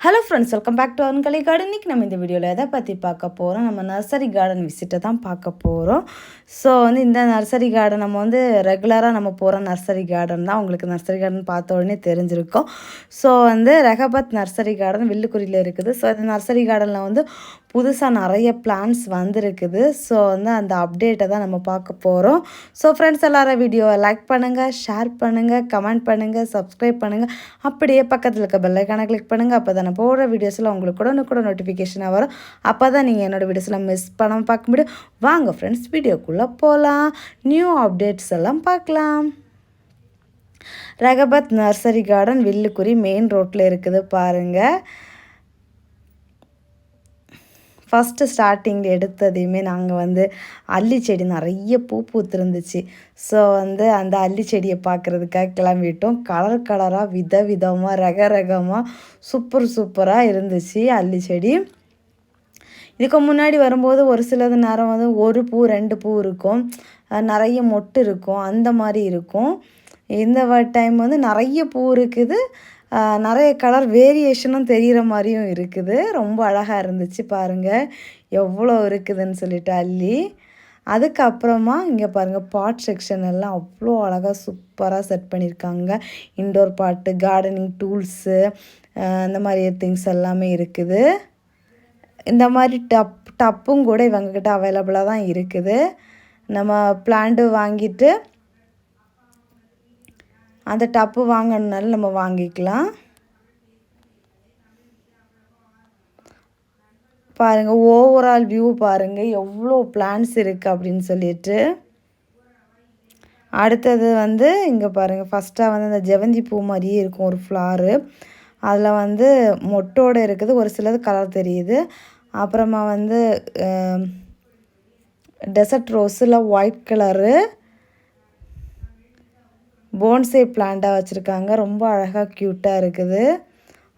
Hello friends, welcome back to Arunkalai garden. இன்றைக்கி நம்ம இந்த வீடியோவில் எதை பற்றி பார்க்க போகிறோம், நம்ம நர்சரி கார்டன் விசிட்டை தான் பார்க்க போகிறோம். ஸோ இந்த நர்சரி கார்டன் நம்ம ரெகுலராக நம்ம போகிற நர்சரி கார்டன் தான். உங்களுக்கு நர்சரி கார்டன் பார்த்த உடனே தெரிஞ்சிருக்கும். ஸோ ரெகபத் நர்சரி கார்டன் வில்லுக்குரியில் இருக்குது. ஸோ இந்த நர்சரி கார்டனில் புதுசாக நிறைய பிளான்ஸ் வந்திருக்குது. ஸோ அந்த அப்டேட்டை தான் நம்ம பார்க்க போகிறோம். ஸோ ஃப்ரெண்ட்ஸ், எல்லாரும் வீடியோவை லைக் பண்ணுங்கள், ஷேர் பண்ணுங்கள், கமெண்ட் பண்ணுங்கள், சப்ஸ்கிரைப் பண்ணுங்கள். அப்படியே பக்கத்தில் இருக்க பெல்லைக்கான கிளிக் பண்ணுங்கள். அப்போ தான் நான் போடுற வீடியோஸில் உங்களுக்கு கூட நோட்டிஃபிகேஷனாக வரும். அப்போ தான் நீங்கள் என்னோடய வீடியோஸில் மிஸ் பண்ணாமல் பார்க்க முடியும். வாங்க ஃப்ரெண்ட்ஸ், வீடியோக்குள்ளே போகலாம். நியூ அப்டேட்ஸ் எல்லாம் பார்க்கலாம். ரெகபத் நர்சரி கார்டன் வில்லுக்குரி மெயின் ரோட்டில் இருக்குது பாருங்கள். ஃபஸ்ட்டு ஸ்டார்டிங்கில் எடுத்ததையுமே நாங்கள் அல்லி செடி நிறைய பூ பூத்துருந்துச்சு. ஸோ அந்த அல்லி செடியை பார்க்குறதுக்காக கிளம்பிட்டோம். கலர் கலராக விதவிதமாக ரகரகமாக சூப்பராக இருந்துச்சு அல்லி செடி. இதுக்கு முன்னாடி வரும்போது ஒரு சிலது நேரம் ஒரு பூ 2 பூ இருக்கும், நிறைய மொட்டு இருக்கும், அந்த மாதிரி இருக்கும். இந்த டைம் நிறைய பூ இருக்குது, நிறைய கலர் வேரியேஷனும் தெரிகிற மாதிரியும் இருக்குது. ரொம்ப அழகாக இருந்துச்சு பாருங்கள், எவ்வளோ இருக்குதுன்னு சொல்லிட்டு அல்லி. அதுக்கப்புறமா இங்கே பாருங்கள், பாட் செக்ஷன் எல்லாம் அவ்வளோ அழகாக சூப்பராக செட் பண்ணியிருக்காங்க. இன்டோர் பாட்டு, கார்டனிங் டூல்ஸு, இந்த மாதிரி திங்ஸ் எல்லாமே இருக்குது. இந்த மாதிரி டப்பும் கூட இவங்கக்கிட்ட அவைலபிளாக தான் இருக்குது. நம்ம பிளான்ட்டு வாங்கிட்டு அந்த டப்பு வாங்கினாலும் நம்ம வாங்கிக்கலாம். பாருங்கள், ஓவரால் வியூ பாருங்கள் எவ்வளோ பிளான்ஸ் இருக்குது அப்படின்னு சொல்லிட்டு. அடுத்தது இங்கே பாருங்கள், ஃபஸ்ட்டாக அந்த ஜெவந்தி பூ மாதிரியே இருக்கும் ஒரு ஃப்ளாரு. அதில் மொட்டோடு இருக்குது, ஒரு சிலது கலர் தெரியுது. அப்புறமா டெசர்ட் ரோஸில் ஒயிட் கலரு போன்சே பிளான்ட்டாக வச்சுருக்காங்க. ரொம்ப அழகாக க்யூட்டாக இருக்குது.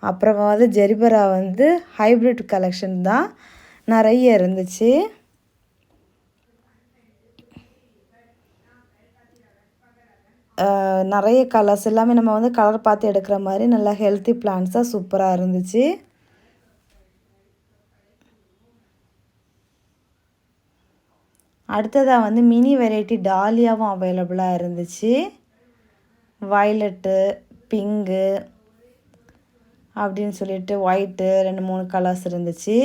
அப்புறமா ஜெரிபரா ஹைப்ரிட் கலெக்ஷன் தான் நிறைய இருந்துச்சு. நிறைய கலர்ஸ் எல்லாமே நம்ம கலர் பார்த்து எடுக்கிற மாதிரி நல்லா ஹெல்த்தி பிளான்ட்ஸாக சூப்பராக இருந்துச்சு. அடுத்ததாக மினி வெரைட்டி டாலியாவும் அவைலபிளாக இருந்துச்சு. வயலட்டு, பிங்கு அப்படின்னு சொல்லிட்டு ஒயிட்டு 2-3 கலர்ஸ் இருந்துச்சு.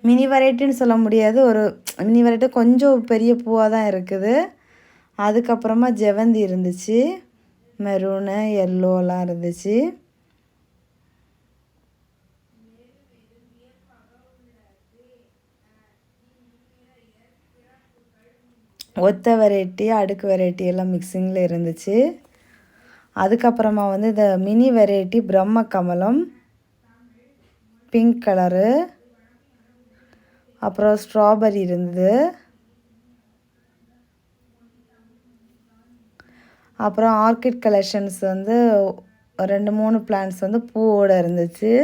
மினி வெரைட்டின்னு சொல்ல முடியாது, ஒரு மினி வெரைட்டி கொஞ்சம் பெரிய பூவாக தான் இருக்குது. அதுக்கப்புறமா ஜெவந்தி இருந்துச்சு, மெரூனு எல்லோலாம் இருந்துச்சு. ஒத்த வெரைட்டி, அடுக்கு வெரைட்டி எல்லாம் மிக்சிங்கில் இருந்துச்சு. அதுக்கப்புறமா இந்த மினி வெரைட்டி பிரம்ம கமலம் பிங்க் கலரு, அப்புறம் ஸ்ட்ராபெரி இருந்தது. அப்புறம் ஆர்கிட் கலெக்ஷன்ஸ் 2-3 பிளான்ட்ஸ் பூவோடு இருந்துச்சு.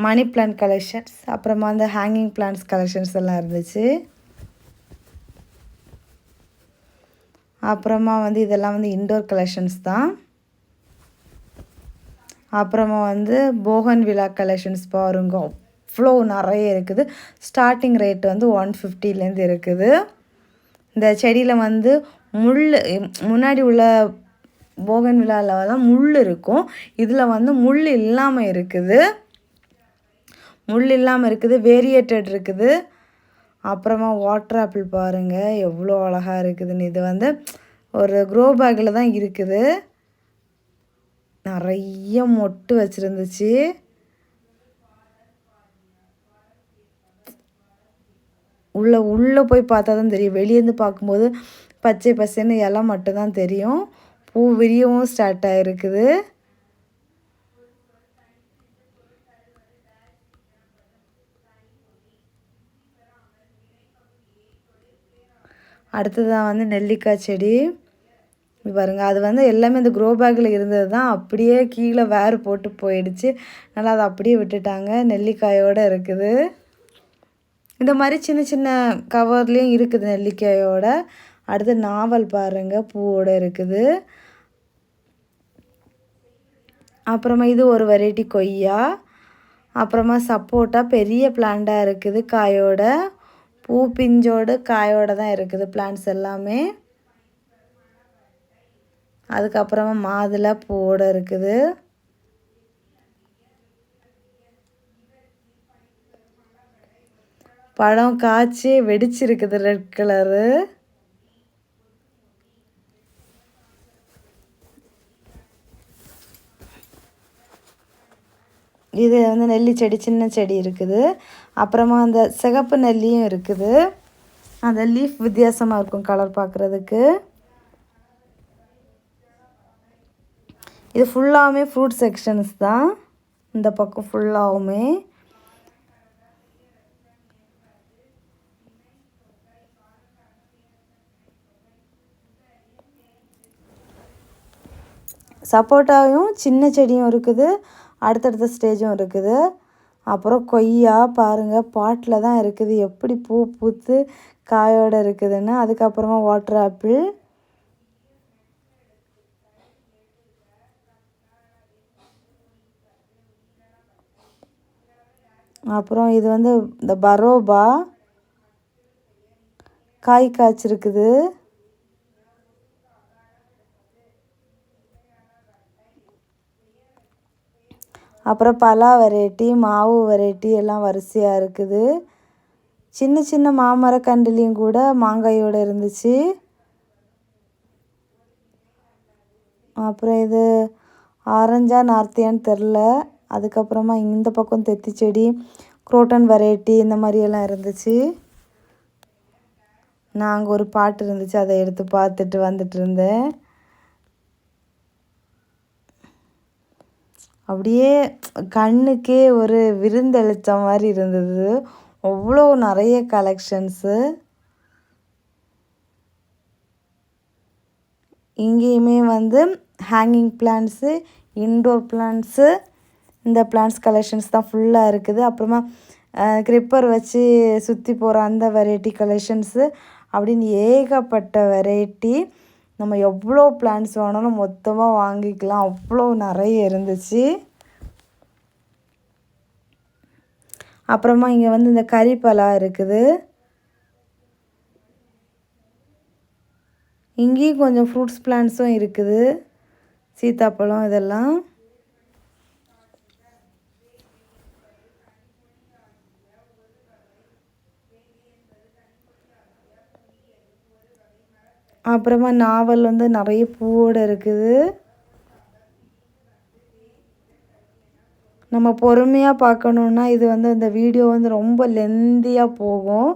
மணி பிளான்ட் கலெக்ஷன்ஸ், அப்புறமா ஹேங்கிங் பிளான்ட்ஸ் கலெக்ஷன்ஸ் எல்லாம் இருந்துச்சு. அப்புறமா இதெல்லாம் இன்டோர் கலெக்ஷன்ஸ் தான். அப்புறமா போகன் விழா கலெக்ஷன்ஸ் பாருங்க, அவ்வளோ நிறைய இருக்குது. ஸ்டார்டிங் ரேட் 150லேருந்து இருக்குது. இந்த செடியில் முள் முன்னாடி உள்ள போகன் விழாவில் தான் முள் இருக்கும், இதில் முள் இல்லாமல் இருக்குது. வேரியேட்டட் இருக்குது. அப்புறமா வாட்டர் ஆப்பிள் பாருங்கள் எவ்வளோ அழகாக இருக்குதுன்னு. இது ஒரு க்ரோ பேக்கில் தான் இருக்குது. நிறைய மொட்டு வச்சுருந்துச்சு. உள்ளே போய் பார்த்தா தான் தெரியும், வெளியேருந்து பார்க்கும்போது பச்சை பசேன்னு இலை மட்டும்தான் தெரியும். பூ விரியவும் ஸ்டார்ட் ஆகிருக்குது. அடுத்ததாக நெல்லிக்காய் செடி பாருங்கள், அது எல்லாமே இந்த க்ரோ பேக்கில் இருந்தது தான், அப்படியே கீழே வேறு போட்டு போயிடுச்சு. நல்லா அதை அப்படியே விட்டுட்டாங்க, நெல்லிக்காயோடு இருக்குது. இந்த மாதிரி சின்ன சின்ன கவர்லேயும் இருக்குது நெல்லிக்காயோட. அடுத்து நாவல் பாருங்கள் பூவோடு இருக்குது. அப்புறமா இது ஒரு வெரைட்டி கொய்யா. அப்புறமா சப்போட்டா பெரிய பிளான்ட்டாக இருக்குது, காயோட பூ பிஞ்சோடு காயோடு தான் இருக்குது பிளான்ட்ஸ் எல்லாமே. அதுக்கப்புறமா மாதுளை பூவோடு இருக்குது. பழம் காய்ச்சி வெடிச்சிருக்குது ரெட் கலரு. இது வந்து நெல்லி செடி, சின்ன செடி இருக்குது. அப்புறமா அந்த சிகப்பு நெல்லியும் இருக்குது. அந்த லீஃப் வித்தியாசமாக இருக்கும் கலர் பார்க்குறதுக்கு. இது ஃபுல்லாகவுமே ஃப்ரூட் செக்ஷன்ஸ் தான், இந்த பக்கம் ஃபுல்லாகவுமே. சப்போட்டாவும் சின்ன செடியும் இருக்குது, அடுத்தடுத்த ஸ்டேஜும் இருக்குது. அப்புறம் கொய்யா பாருங்கள் பாட்டில் தான் இருக்குது, எப்படி பூ பூத்து காயோடு இருக்குதுன்னு. அதுக்கப்புறமா வாட்டர் ஆப்பிள். அப்புறம் இது வந்து இந்த பரோபா காய் காய்ச்சிருக்குது. அப்புறம் பலா வெரைட்டி, மாவு வெரைட்டி எல்லாம் வரிசையாக இருக்குது. சின்ன சின்ன மாமரக்கண்டுலேயும் கூட மாங்காயோடு இருந்துச்சு. அப்புறம் இது ஆரஞ்சா நார்த்தியான்னு தெரில. அதுக்கப்புறமா இந்த பக்கம் தெத்தி செடி, குரோட்டன் வெரைட்டி இந்த மாதிரியெல்லாம் இருந்துச்சு. நாங்கள் ஒரு பாட்டு இருந்துச்சு, அதை எடுத்து பார்த்துட்டு வந்துட்டு இருந்தேன். அப்படியே கண்ணுக்கே ஒரு விருந்தளித்த மாதிரி இருந்தது, அவ்வளோ நிறைய கலெக்ஷன்ஸு. இங்கேயுமே வந்து ஹேங்கிங் பிளான்ட்ஸு, இன்டோர் பிளான்ட்ஸு, இந்த பிளான்ட்ஸ் கலெக்ஷன்ஸ் தான் ஃபுல்லாக இருக்குது. அப்புறமா கிரிப்பர் வச்சு சுற்றி போகிற அந்த வெரைட்டி கலெக்ஷன்ஸு அப்படின்னு ஏகப்பட்ட வெரைட்டி. நம்ம எவ்வளோ பிளான்ட்ஸ் வேணாலும் மொத்தமாக வாங்கிக்கலாம், அவ்வளோ நிறைய இருந்துச்சு. அப்புறமா இங்கே வந்து இந்த கறிப்பலா இருக்குது. இங்கேயும் கொஞ்சம் ஃப்ரூட்ஸ் பிளான்ட்ஸும் இருக்குது, சீத்தாப்பழம் இதெல்லாம். அப்புறமா நாவல் வந்து நிறைய பூவோடு இருக்குது. நம்ம பொறுமையாக பார்க்கணுன்னா இது வந்து இந்த வீடியோ வந்து ரொம்ப லென்த்தியாக போகும்.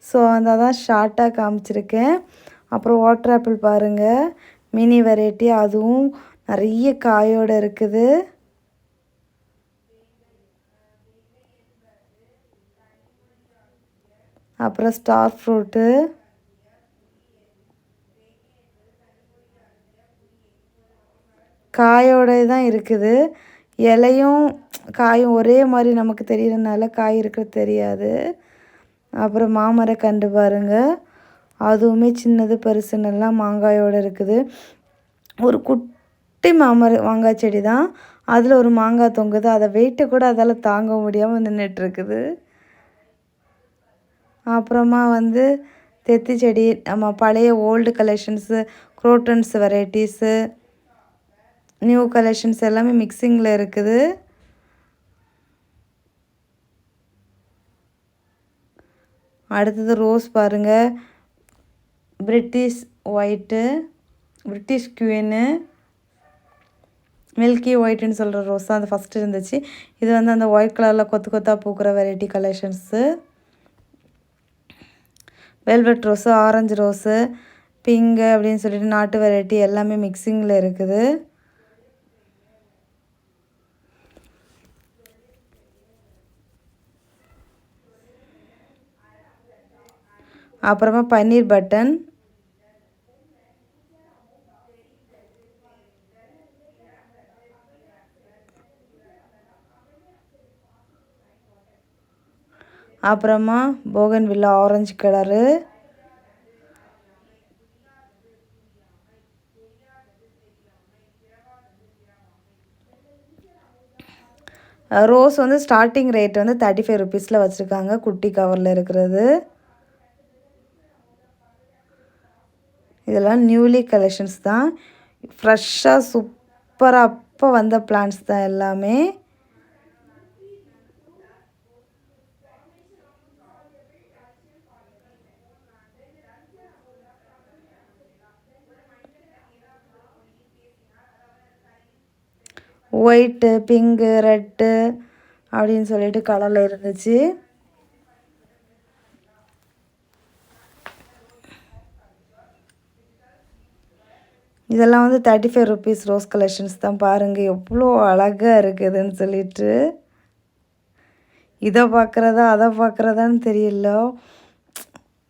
ஸோ அதான் ஷார்ட்டாக காமிச்சிருக்கேன். அப்புறம் வாட்டர் ஆப்பிள் பாருங்கள், மினி வெரைட்டி, அதுவும் நிறைய காயோடு இருக்குது. அப்புறம் ஸ்டார் ஃப்ரூட்டு, காயோட தான் இருக்குது. இலையும் காயும் ஒரே மாதிரி நமக்கு தெரியறதுனால காய் இருக்கிறது தெரியாது. அப்புறம் மாமரக்கன்று பாருங்கள், அதுவுமே சின்னது பெருசுன்னெல்லாம் மாங்காயோடு இருக்குது. ஒரு குட்டி மாங்காய் செடி தான், அதில் ஒரு மாங்காய் தொங்குது. அதை வெயிட்டு கூட அதால் தாங்க முடியாமல் நின்றுட்டுருக்குது. அப்புறமா வந்து தெத்தி செடி, நம்ம பழைய old collections, crotons varieties, new collections எல்லாமே மிக்சிங்கில் இருக்குது. அடுத்தது ரோஸ் பாருங்கள், British white, British queen, milky ஒயிட்டுன்னு சொல்கிற ரோஸ் தான் அது ஃபஸ்ட்டு இருந்துச்சு. இது வந்து அந்த ஒயிட் கலரில் கொத்து கொத்தாக பூக்கிற variety collections. Velvet rose, orange rose, pink அப்படின்னு சொல்லிட்டு நாட்டு வெரைட்டி எல்லாமே மிக்சிங்கில் இருக்குது. அப்புறமா பன்னீர் பட்டன், அப்புறமா போகன்வில்லா ஆரஞ்சு கலரு, ரோஸ் வந்து ஸ்டார்டிங் ரேட் வந்து 35 ருபீஸில் வச்சுருக்காங்க, குட்டி கவரில் இருக்கிறது. இதெல்லாம் நியூலி கலெக்ஷன்ஸ் தான், ஃப்ரெஷ்ஷாக சூப்பராக அப்போ வந்த பிளான்ட்ஸ் தான் எல்லாமே. ஒயிட்டு, பிங்கு, ரெட்டு அப்படின்னு சொல்லிட்டு கலரில் இருந்துச்சு. இதெல்லாம் வந்து 35 ருபீஸ் ரோஸ் கலெக்ஷன்ஸ் தான். பாருங்கள் எவ்வளோ அழகாக இருக்குதுன்னு சொல்லிட்டு. இதை பார்க்குறதா அதை பார்க்குறதான்னு தெரியல,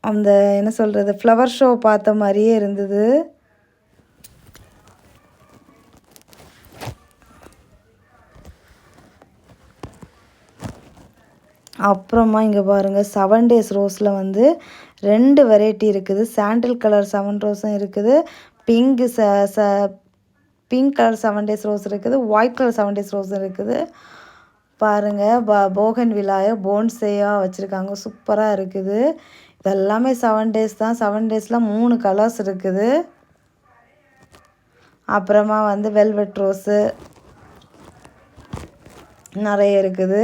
அந்த என்ன சொல்கிறது, ஃப்ளவர் ஷோ பார்த்த மாதிரியே இருந்தது. அப்புறமா இங்கே பாருங்கள் 7 டேஸ் ரோஸில் வந்து 2 வெரைட்டி இருக்குது. சாண்டில் கலர் 7 ரோஸும் இருக்குது, pink pink colour 7 days rose இருக்குது, ஒயிட் கலர் 7 டேஸ் ரோஸும் இருக்குது. பாருங்கள் போகன் விலாய போன்சேயாக வச்சுருக்காங்க, சூப்பராக இருக்குது. இதெல்லாமே 7 டேஸ் தான். 7 டேஸில் 3 கலர்ஸ் இருக்குது. அப்புறமா வந்து வெல்வெட் ரோஸு நிறைய இருக்குது.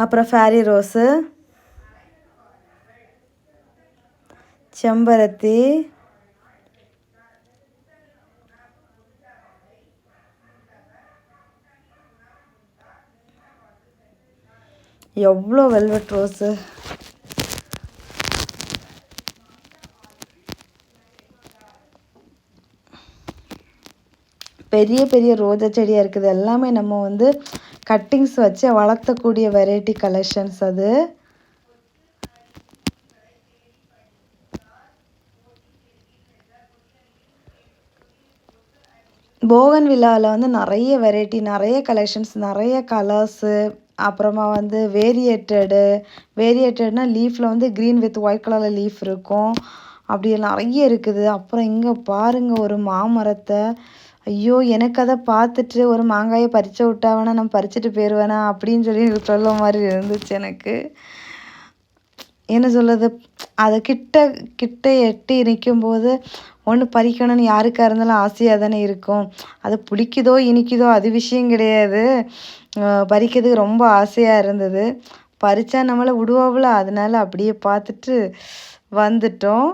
அப்புறம் ஃபேரி ரோஸு, செம்பருத்தி, எவ்வளோ வெல்வெட் ரோஸு. பெரிய பெரிய ரோஜா செடியாக இருக்குது. எல்லாமே நம்ம வந்து கட்டிங்ஸ் வச்சு வளர்த்தக்கூடிய வெரைட்டி கலெக்ஷன்ஸ் அது. போகன் வில்லாவில் வந்து நிறைய வெரைட்டி, நிறைய கலெக்ஷன்ஸ், நிறைய கலர்ஸு. அப்புறமா வந்து வேரியேட்டட்னா லீஃபில் வந்து க்ரீன் வித் ஒயிட் கலரில் லீஃப் இருக்கும், அப்படி நிறைய இருக்குது. அப்புறம் இங்கே பாருங்கள் ஒரு மாமரத்தை. ஐயோ, எனக்கு அதை பார்த்துட்டு ஒரு மாங்காயை பறித்து விட்டாவேனா நான் பறிச்சுட்டு போயிடுவேனா அப்படின்னு சொல்லி சொல்ல மாதிரி இருந்துச்சு எனக்கு. என்ன சொல்கிறது, அதை கிட்ட எட்டி நிற்கும்போது ஒன்று பறிக்கணும்னு யாருக்காக இருந்தாலும் ஆசையாக தானே இருக்கும். அது புளிக்குதோ இனிக்குதோ அது விஷயம் கிடையாது, பறிக்கிறதுக்கு ரொம்ப ஆசையாக இருந்தது. பறித்தா நம்மளை விடுவாப்புல, அதனால அப்படியே பார்த்துட்டு வந்துட்டோம்.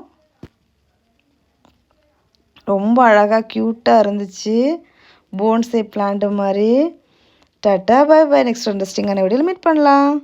ரொம்ப அழகாக க்யூட்டாக இருந்துச்சு, போன்சே பிளான்ட் மாதிரி. Tata, bye bye. நெக்ஸ்ட் இன்ட்ரெஸ்டிங்கான வீடியோவில் மீட் பண்ணலாம்.